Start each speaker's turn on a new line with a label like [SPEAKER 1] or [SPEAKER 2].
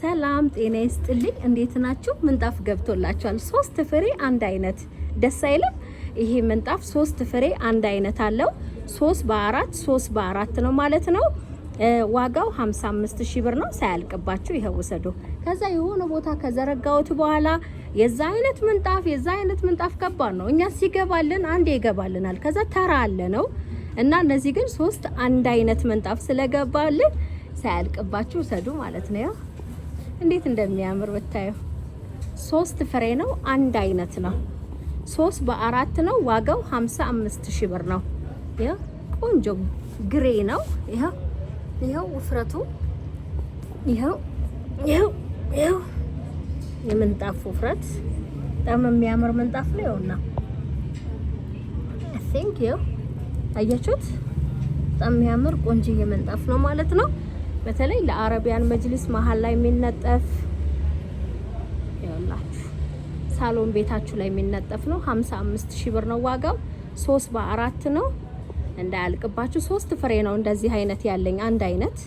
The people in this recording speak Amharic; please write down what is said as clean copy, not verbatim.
[SPEAKER 1] ሰላም ጤና ይስጥልኝ። እንዴት ናችሁ? ምንጣፍ ገብቶላችኋል። 3 ፍሬ አንድ አይነት ደስ አይልም? ይሄ ምንጣፍ 3 ፍሬ አንድ አይነት አለው። 3 በ4 3 በ4 ነው ማለት ነው። ዋጋው 55,000 ብር ነው። ሳያልቅባችሁ ይሄው ወሰዱ። ከዛ የሆነ ቦታ ከዘረጋውት በኋላ የዛ አይነት ምንጣፍ ከባድ ነው። እኛ ሲገባልን አንዴ ይገባልናል። ከዛ ተራ አለ ነው እና እነዚህ ግን 3 አንድ አይነት ምንጣፍ ስለገባልን ሳያልቅባችሁ ወሰዱ ማለት ነው። እንዴት እንደሚያምር ብታዩ። 3 ፍሬ ነው፣ አንድ አይነት ነው። 3 በ4 ነው። ዋጋው 55,000 ብር ነው። ቆንጆ ግሬ ነው። ይሄው ውፍረቱ ይሄው የምንጣፍ ውፍረት በጣም የሚያምር ምንጣፍ ነው። ይኸውና አይ ቲንክ አያችሁት? በጣም የሚያምር ቆንጆ ምንጣፍ ነው ማለት ነው። በተለይ ለአረቢያን መጅሊስ መሀል ላይ የሚነጠፍ ይኸውላችሁ ሳሎን ቤታችሁ ላይ የሚነጠፍ ነው። 55,000 ብር ነው ዋጋው። 3 በ4 ነው። እንዳያልቅባችሁ 3 ፍሬ ነው እንደዚህ አይነት ያለኝ አንድ አይነት